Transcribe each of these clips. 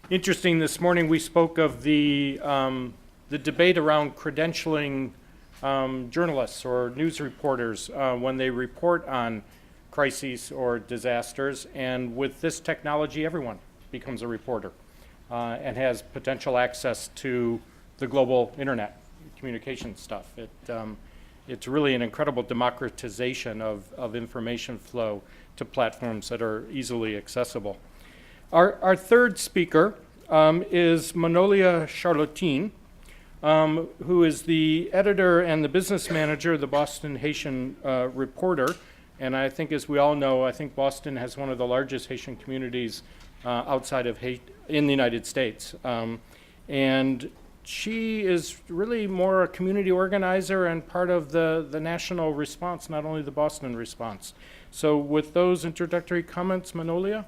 interesting. This morning we spoke of the debate around credentialing journalists or news reporters when they report on crises or disasters. And with this technology, everyone becomes a reporter and has potential access to the global internet communication stuff. It's really an incredible democratization of information flow to platforms that are easily accessible. Our third speaker is Manolia Charlotin, who is the editor and the business manager of the Boston Haitian Reporter. And I think, as we all know, I think Boston has one of the largest Haitian communities outside of Haiti in the United States. And she is really more a community organizer and part of the national response, not only the Boston response. So with those introductory comments, Manolia?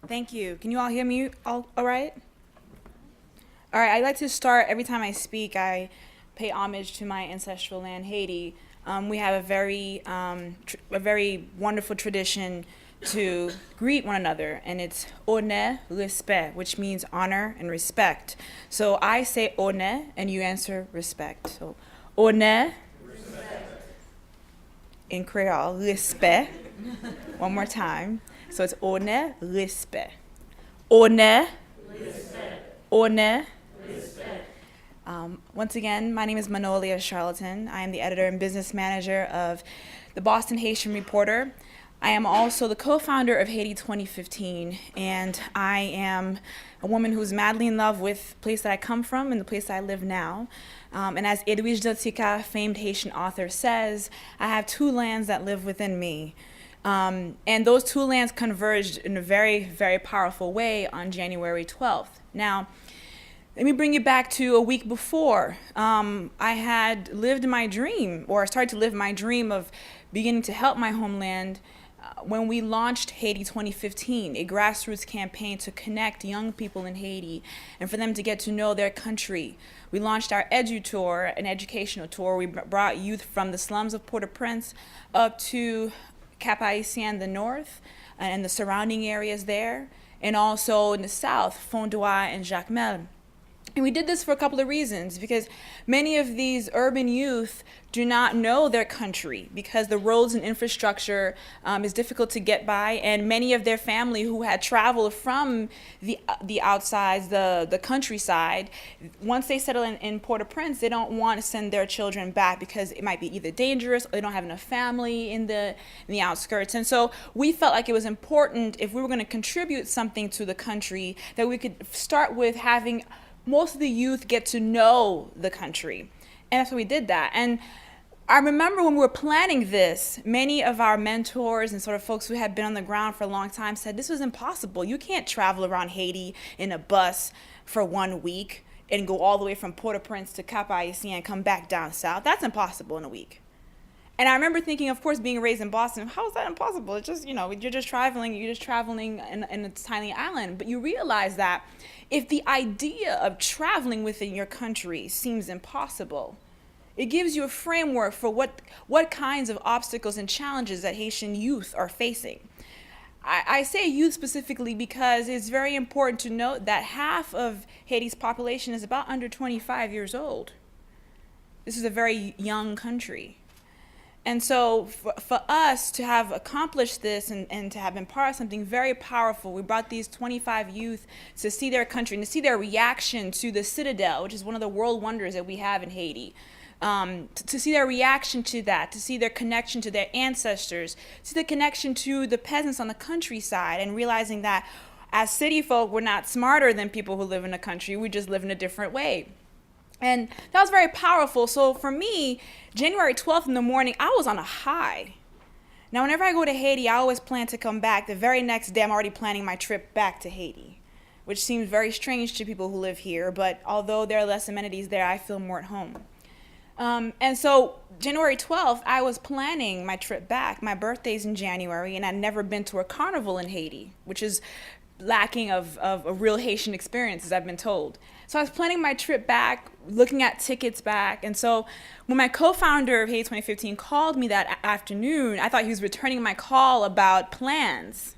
Thank you. Can you all hear me all right? All right, I'd like to start, every time I speak, I pay homage to my ancestral land, Haiti. We have a very wonderful tradition to greet one another, and it's honneur, respect, which means honor and respect. So I say honneur, and you answer respect. So honneur, respect. In Creole, respect. One more time. So it's honneur, respect. Honneur, respect. Honneur, respect. Once again, my name is Manolia Charlotin. I am the editor and business manager of the Boston Haitian Reporter. I am also the co-founder of Haiti 2015, and I am a woman who's madly in love with the place that I come from and the place that I live now. And as Edwige Dotika, famed Haitian author, says, I have two lands that live within me. And those two lands converged in a very, very powerful way on January 12th. Now, let me bring you back to a week before. I had lived my dream, or started to live my dream of beginning to help my homeland when we launched Haiti 2015, a grassroots campaign to connect young people in Haiti and for them to get to know their country. We launched our Edu Tour, an educational tour. We brought youth from the slums of Port-au-Prince up to Cap-Haïtien, the north, and the surrounding areas there, and also in the south, Fond-du-Lac and Jacmel. And we did this for a couple of reasons, because many of these urban youth do not know their country because the roads and infrastructure is difficult to get by, and many of their family who had traveled from the outsides, the countryside, once they settle in Port-au-Prince, they don't want to send their children back because it might be either dangerous or they don't have enough family in the outskirts. And so we felt like it was important, if we were going to contribute something to the country, that we could start with having most of the youth get to know the country. And that's why we did that. And I remember when we were planning this, many of our mentors and sort of folks who had been on the ground for a long time said, this was impossible. You can't travel around Haiti in a bus for 1 week and go all the way from Port-au-Prince to Cap-Haïtien and come back down south. That's impossible in a week. And I remember thinking, of course, being raised in Boston, how is that impossible? It's just, you're just traveling in a tiny island. But you realize that if the idea of traveling within your country seems impossible, it gives you a framework for what kinds of obstacles and challenges that Haitian youth are facing. I say youth specifically because it's very important to note that half of Haiti's population is about under 25 years old. This is a very young country. And so for us to have accomplished this and to have been part of something very powerful, we brought these 25 youth to see their country and to see their reaction to the Citadel, which is one of the world wonders that we have in Haiti. To see their reaction to that, to see their connection to their ancestors, to see the connection to the peasants on the countryside, and realizing that as city folk, we're not smarter than people who live in the country, we just live in a different way. And that was very powerful. So for me, January 12th in the morning, I was on a high. Now, whenever I go to Haiti, I always plan to come back. The very next day, I'm already planning my trip back to Haiti, which seems very strange to people who live here. But although there are less amenities there, I feel more at home. And so January 12th, I was planning my trip back. My birthday's in January, and I'd never been to a carnival in Haiti, which is lacking of a real Haitian experience, as I've been told. So I was planning my trip back, looking at tickets back. And so when my co-founder of Haiti 2015 called me that afternoon, I thought he was returning my call about plans.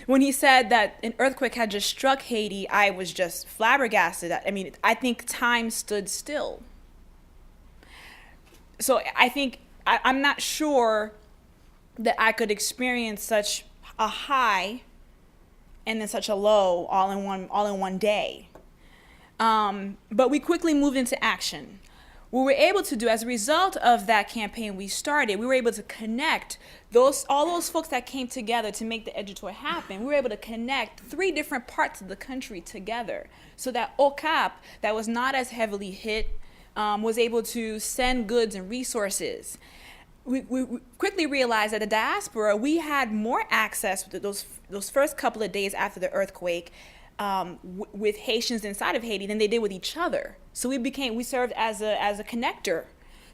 When he said that an earthquake had just struck Haiti, I was just flabbergasted. I mean, I think time stood still. So I think, I'm not sure that I could experience such a high and then such a low all in one day. But we quickly moved into action. What we were able to do as a result of that campaign we started, we were able to connect all those folks that came together to make the EduTour happen. We were able to connect 3 different parts of the country together so that OCAP, that was not as heavily hit, was able to send goods and resources. We quickly realized that the diaspora, we had more access with those first couple of days after the earthquake with Haitians inside of Haiti than they did with each other. So we served as a connector.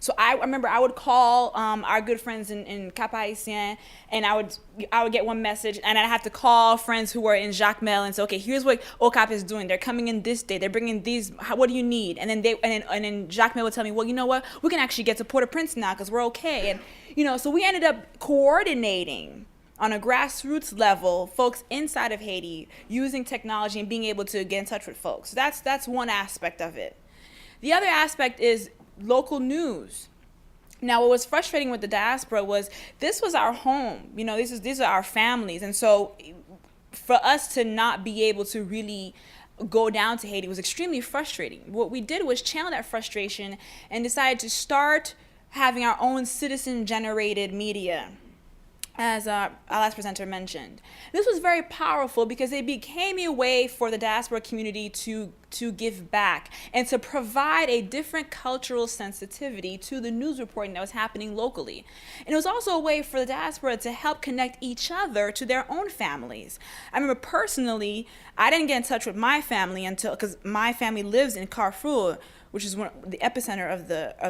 So I remember I would call our good friends in Cap Haitien, and I would get one message, and I'd have to call friends who were in Jacmel and say, okay, here's what OCAP is doing. They're coming in this day. They're bringing these. What do you need? And then Jacmel would tell me, well, you know what? We can actually get to Port-au-Prince now because we're okay. And so we ended up coordinating on a grassroots level, folks inside of Haiti using technology and being able to get in touch with folks. So that's one aspect of it. The other aspect is local news. Now, what was frustrating with the diaspora was this was our home. These are our families. And so for us to not be able to really go down to Haiti was extremely frustrating. What we did was channel that frustration and decided to start having our own citizen-generated media, as our last presenter mentioned. This was very powerful because it became a way for the diaspora community to give back and to provide a different cultural sensitivity to the news reporting that was happening locally. And it was also a way for the diaspora to help connect each other to their own families. I remember personally, I didn't get in touch with my family because my family lives in Carrefour, which is the epicenter of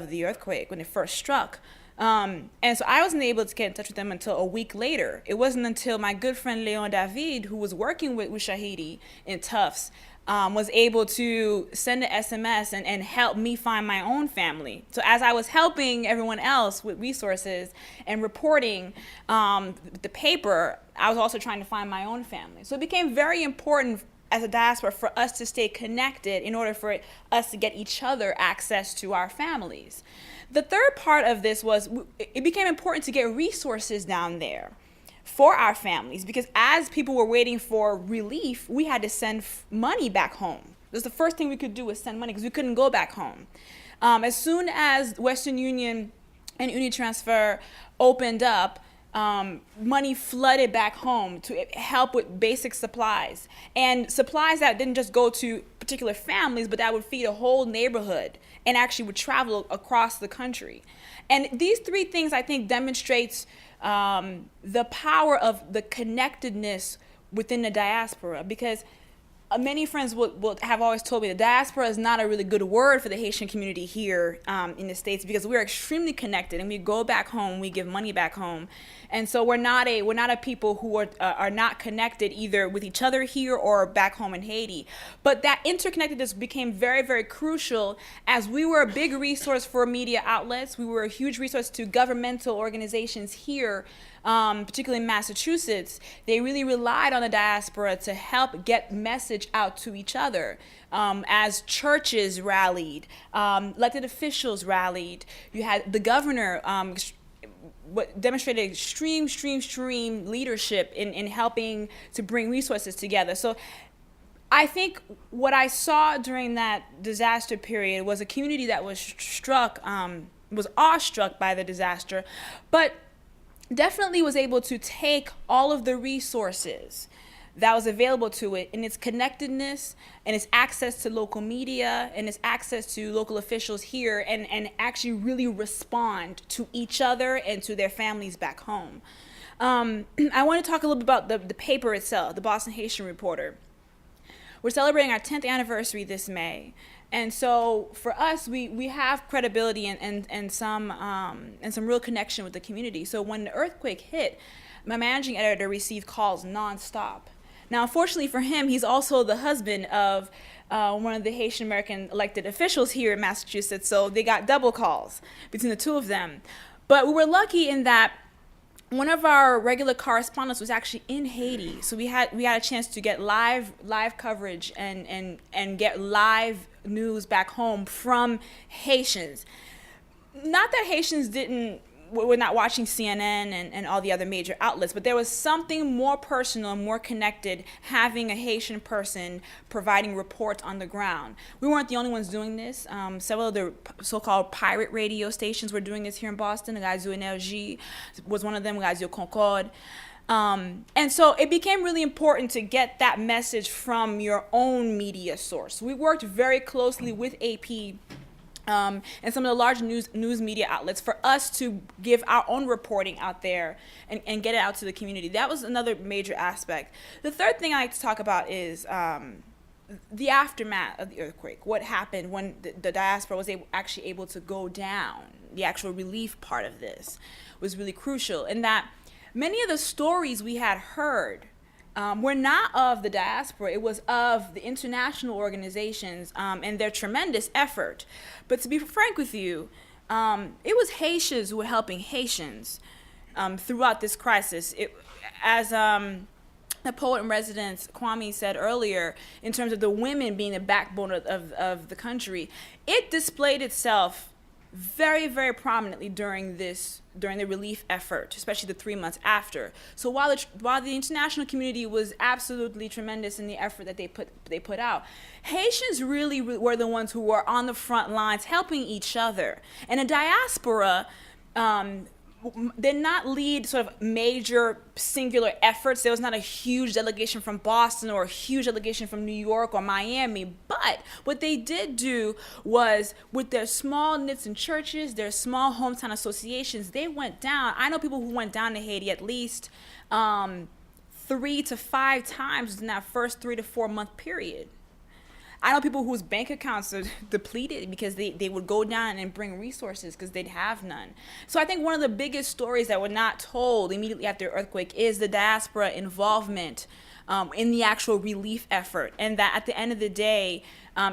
the earthquake when it first struck. And so I wasn't able to get in touch with them until a week later. It wasn't until my good friend Leon David, who was working with Shahidi in Tufts, was able to send an SMS and help me find my own family. So as I was helping everyone else with resources and reporting the paper, I was also trying to find my own family. So it became very important as a diaspora for us to stay connected in order for us to get each other access to our families. The third part of this was it became important to get resources down there for our families because as people were waiting for relief, we had to send money back home. It was the first thing we could do was send money because we couldn't go back home. As soon as Western Union and Unitransfer opened up, money flooded back home to help with basic supplies and supplies that didn't just go to particular families, but that would feed a whole neighborhood and actually would travel across the country. And these 3 things, I think, demonstrates the power of the connectedness within the diaspora because many friends will have always told me the diaspora is not a really good word for the Haitian community here in the States because we're extremely connected and we go back home, we give money back home. And so we're not a people who are not connected either with each other here or back home in Haiti. But that interconnectedness became very, very crucial as we were a big resource for media outlets. We were a huge resource to governmental organizations here, particularly in Massachusetts. They really relied on the diaspora to help get message out to each other. As churches rallied, elected officials rallied, you had the governor demonstrated extreme leadership in helping to bring resources together. So I think what I saw during that disaster period was a community that was was awestruck by the disaster, but definitely was able to take all of the resources that was available to it and its connectedness and its access to local media and its access to local officials here and actually really respond to each other and to their families back home. I want to talk a little bit about the paper itself, the Boston Haitian Reporter. We're celebrating our 10th anniversary this May. And so for us, we have credibility and some real connection with the community. So when the earthquake hit, my managing editor received calls nonstop Now, unfortunately for him, he's also the husband of one of the Haitian American elected officials here in Massachusetts, so they got double calls between the two of them. But we were lucky in that one of our regular correspondents was actually in Haiti, so we had a chance to get live coverage and get live news back home from Haitians. Not that Haitians were not watching CNN and all the other major outlets, but there was something more personal, more connected, having a Haitian person providing reports on the ground. We weren't the only ones doing this. Several of the so-called pirate radio stations were doing this here in Boston. Radio Énergie was one of them, Radio Concorde. And so it became really important to get that message from your own media source. We worked very closely with AP and some of the large news media outlets for us to give our own reporting out there and get it out to the community. That was another major aspect. The third thing I like to talk about is the aftermath of the earthquake. What happened when the diaspora was actually able to go down. The actual relief part of this was really crucial, in that many of the stories we had heard were not of the diaspora. It was of the international organizations and their tremendous effort. But to be frank with you, it was Haitians who were helping Haitians throughout this crisis. As the poet in residence, Kwame, said earlier, in terms of the women being the backbone of the country, it displayed itself very, very prominently during the relief effort, especially the 3 months after. So while the international community was absolutely tremendous in the effort that they put out, Haitians really were the ones who were on the front lines helping each other. And the diaspora did not lead sort of major singular efforts. There was not a huge delegation from Boston or a huge delegation from New York or Miami. But what they did do was, with their small knits and churches, their small hometown associations, they went down. I know people who went down to Haiti at least 3 to 5 times in that first 3 to 4 month period. I know people whose bank accounts are depleted because they would go down and bring resources because they'd have none. So I think one of the biggest stories that were not told immediately after the earthquake is the diaspora involvement in the actual relief effort, and that at the end of the day,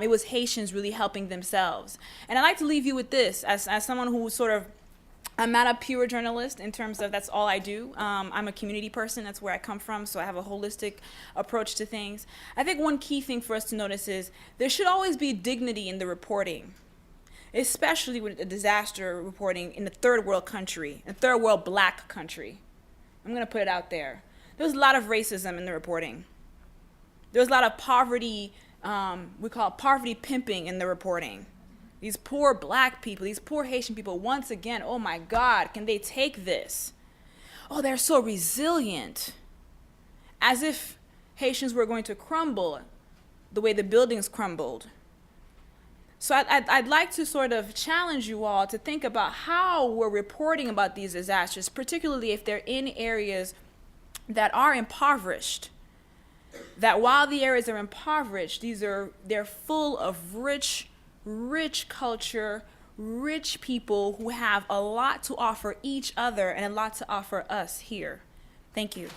it was Haitians really helping themselves. And I'd like to leave you with this, as someone who I'm not a pure journalist in terms of that's all I do. I'm a community person. That's where I come from, so I have a holistic approach to things. I think one key thing for us to notice is there should always be dignity in the reporting, especially with a disaster reporting in a third world country, a third world black country. I'm going to put it out there. There was a lot of racism in the reporting. There was a lot of poverty, we call it poverty pimping in the reporting. These poor black people, these poor Haitian people, once again, oh my God, can they take this? Oh, they're so resilient. As if Haitians were going to crumble the way the buildings crumbled. So I'd like to sort of challenge you all to think about how we're reporting about these disasters, particularly if they're in areas that are impoverished. That while the areas are impoverished, they're full of rich culture, rich people who have a lot to offer each other and a lot to offer us here. Thank you.